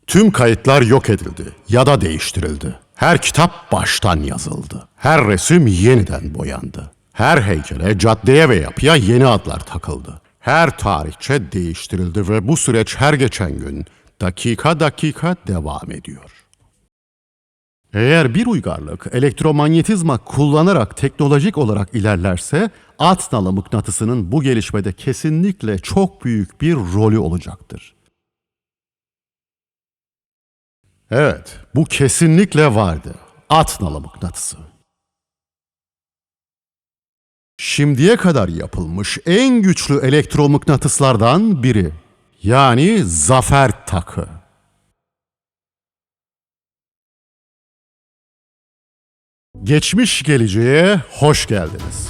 Tüm kayıtlar yok edildi ya da değiştirildi. Her kitap baştan yazıldı. Her resim yeniden boyandı. Her heykele, caddeye ve yapıya yeni adlar takıldı. Her tarihçe değiştirildi ve bu süreç her geçen gün dakika dakika devam ediyor. Eğer bir uygarlık elektromanyetizma kullanarak teknolojik olarak ilerlerse, alt nalı mıknatısının bu gelişmede kesinlikle çok büyük bir rolü olacaktır. Evet, bu kesinlikle vardı. At nalı mıknatısı. Şimdiye kadar yapılmış en güçlü elektromıknatıslardan biri. Yani zafer takı. Geçmiş geleceğe hoş geldiniz.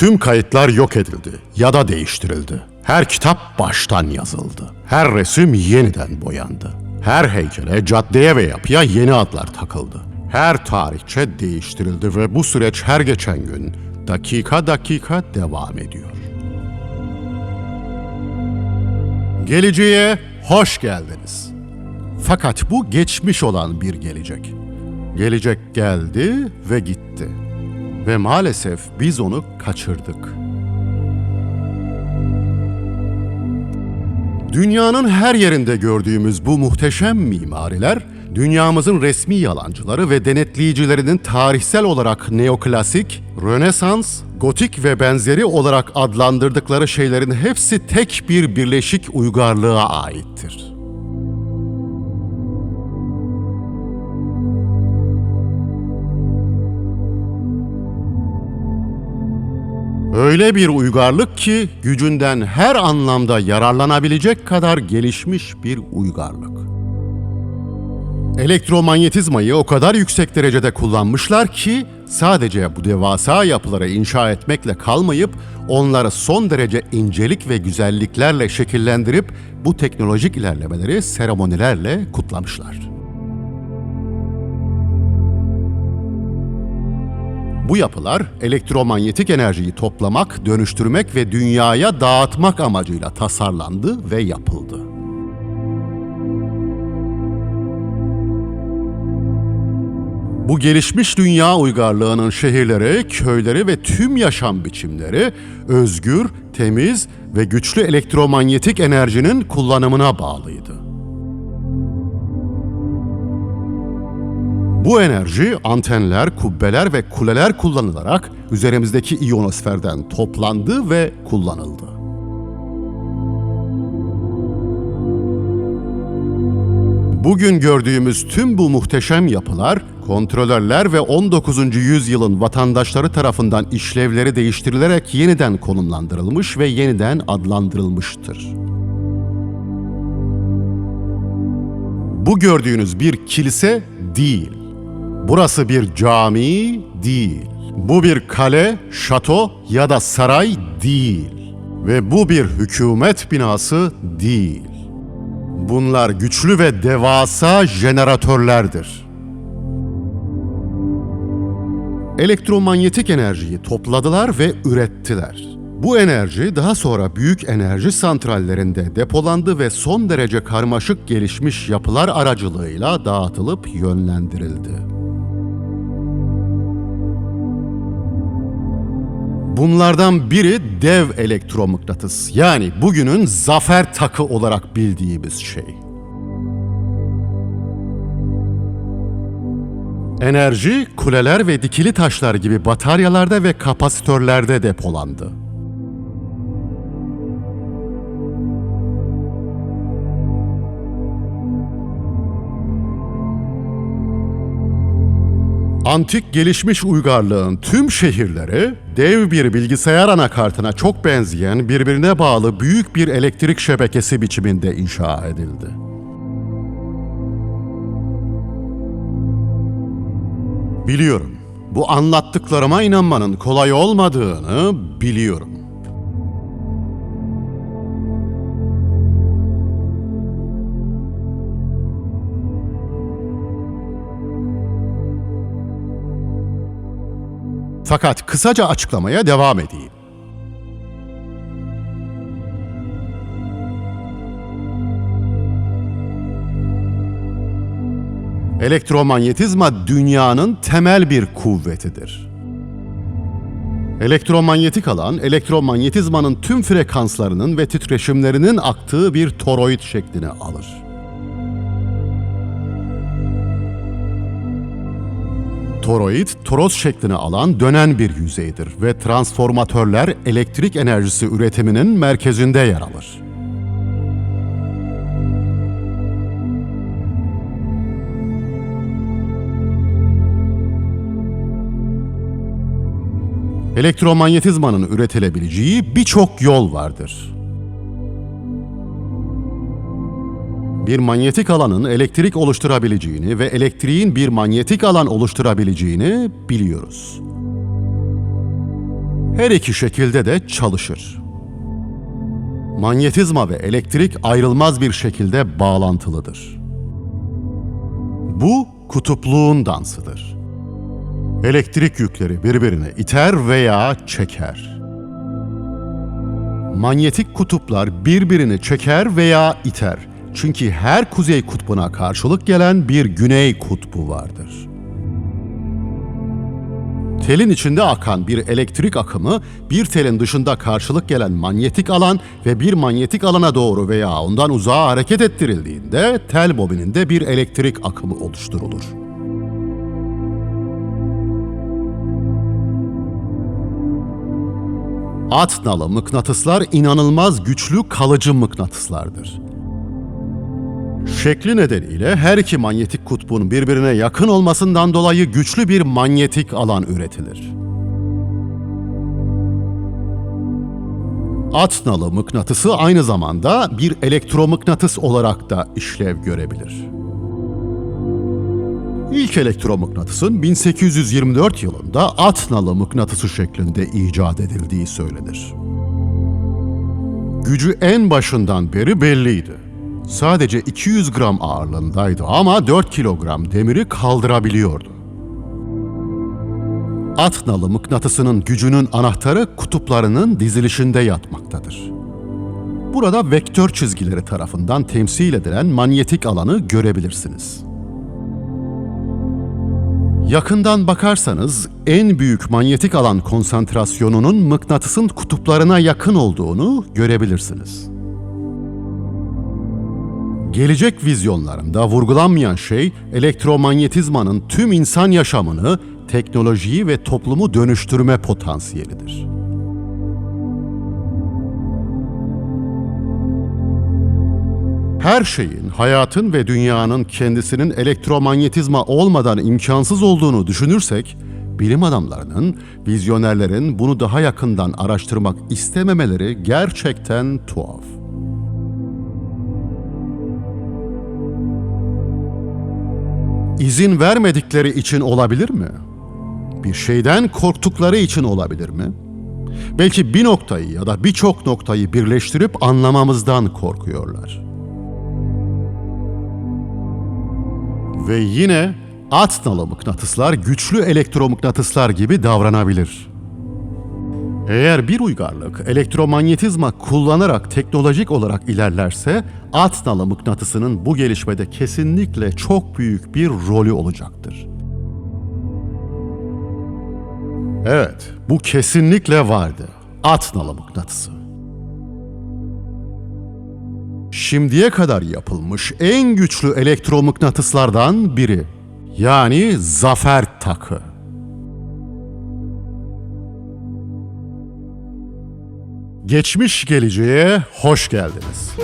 Tüm kayıtlar yok edildi ya da değiştirildi. Her kitap baştan yazıldı. Her resim yeniden boyandı. Her heykele, caddeye ve yapıya yeni adlar takıldı. Her tarihçe değiştirildi ve bu süreç her geçen gün dakika dakika devam ediyor. Geleceğe hoş geldiniz. Fakat bu geçmiş olan bir gelecek. Gelecek geldi ve gitti. Ve maalesef biz onu kaçırdık. Dünyanın her yerinde gördüğümüz bu muhteşem mimariler, dünyamızın resmi yalancıları ve denetleyicilerinin tarihsel olarak neoklasik, Rönesans, gotik ve benzeri olarak adlandırdıkları şeylerin hepsi tek bir birleşik uygarlığa aittir. Öyle bir uygarlık ki gücünden her anlamda yararlanabilecek kadar gelişmiş bir uygarlık. Elektromanyetizmayı o kadar yüksek derecede kullanmışlar ki sadece bu devasa yapıları inşa etmekle kalmayıp onları son derece incelik ve güzelliklerle şekillendirip bu teknolojik ilerlemeleri seremonilerle kutlamışlar. Bu yapılar elektromanyetik enerjiyi toplamak, dönüştürmek ve dünyaya dağıtmak amacıyla tasarlandı ve yapıldı. Bu gelişmiş dünya uygarlığının şehirleri, köyleri ve tüm yaşam biçimleri özgür, temiz ve güçlü elektromanyetik enerjinin kullanımına bağlıydı. Bu enerji antenler, kubbeler ve kuleler kullanılarak üzerimizdeki iyonosferden toplandı ve kullanıldı. Bugün gördüğümüz tüm bu muhteşem yapılar, kontrolörler ve 19. yüzyılın vatandaşları tarafından işlevleri değiştirilerek yeniden konumlandırılmış ve yeniden adlandırılmıştır. Bu gördüğünüz bir kilise değil. Burası bir cami değil. Bu bir kale, şato ya da saray değil. Ve bu bir hükümet binası değil. Bunlar güçlü ve devasa jeneratörlerdir. Elektromanyetik enerjiyi topladılar ve ürettiler. Bu enerji daha sonra büyük enerji santrallerinde depolandı ve son derece karmaşık gelişmiş yapılar aracılığıyla dağıtılıp yönlendirildi. Bunlardan biri dev elektromıknatıs, yani bugünün zafer takı olarak bildiğimiz şey. Enerji, kuleler ve dikili taşlar gibi bataryalarda ve kapasitörlerde depolandı. Antik gelişmiş uygarlığın tüm şehirleri, dev bir bilgisayar anakartına çok benzeyen birbirine bağlı büyük bir elektrik şebekesi biçiminde inşa edildi. Biliyorum, bu anlattıklarıma inanmanın kolay olmadığını biliyorum. Fakat kısaca açıklamaya devam edeyim. Elektromanyetizma dünyanın temel bir kuvvetidir. Elektromanyetik alan, elektromanyetizmanın tüm frekanslarının ve titreşimlerinin aktığı bir toroid şeklini alır. Toroid, toros şeklini alan dönen bir yüzeydir ve transformatörler elektrik enerjisi üretiminin merkezinde yer alır. Elektromanyetizmanın üretilebileceği birçok yol vardır. Bir manyetik alanın elektrik oluşturabileceğini ve elektriğin bir manyetik alan oluşturabileceğini biliyoruz. Her iki şekilde de çalışır. Manyetizma ve elektrik ayrılmaz bir şekilde bağlantılıdır. Bu kutupluğun dansıdır. Elektrik yükleri birbirini iter veya çeker. Manyetik kutuplar birbirini çeker veya iter. Çünkü her kuzey kutbuna karşılık gelen bir güney kutbu vardır. Telin içinde akan bir elektrik akımı, bir telin dışında karşılık gelen manyetik alan ve bir manyetik alana doğru veya ondan uzağa hareket ettirildiğinde tel bobininde bir elektrik akımı oluşturulur. At nalı mıknatıslar inanılmaz güçlü kalıcı mıknatıslardır. Şekli nedeniyle her iki manyetik kutbun birbirine yakın olmasından dolayı güçlü bir manyetik alan üretilir. At nalı mıknatısı aynı zamanda bir elektromıknatıs olarak da işlev görebilir. İlk elektromıknatısın 1824 yılında at nalı mıknatısı şeklinde icat edildiği söylenir. Gücü en başından beri belliydi. Sadece 200 gram ağırlığındaydı ama 4 kilogram demiri kaldırabiliyordu. At nalı mıknatısının gücünün anahtarı kutuplarının dizilişinde yatmaktadır. Burada vektör çizgileri tarafından temsil edilen manyetik alanı görebilirsiniz. Yakından bakarsanız en büyük manyetik alan konsantrasyonunun mıknatısın kutuplarına yakın olduğunu görebilirsiniz. Gelecek vizyonlarımda vurgulanmayan şey elektromanyetizmanın tüm insan yaşamını, teknolojiyi ve toplumu dönüştürme potansiyelidir. Her şeyin, hayatın ve dünyanın kendisinin elektromanyetizma olmadan imkansız olduğunu düşünürsek, bilim adamlarının, vizyonerlerin bunu daha yakından araştırmak istememeleri gerçekten tuhaf. İzin vermedikleri için olabilir mi? Bir şeyden korktukları için olabilir mi? Belki bir noktayı ya da birçok noktayı birleştirip anlamamızdan korkuyorlar. Ve yine at nalı mıknatıslar güçlü elektromıknatıslar gibi davranabilir. Eğer bir uygarlık elektromanyetizma kullanarak teknolojik olarak ilerlerse, at nalı mıknatısının bu gelişmede kesinlikle çok büyük bir rolü olacaktır. Evet, bu kesinlikle vardı. At nalı mıknatısı. Şimdiye kadar yapılmış en güçlü elektromıknatıslardan biri. Yani zafer takı. Geçmiş geleceğe hoş geldiniz.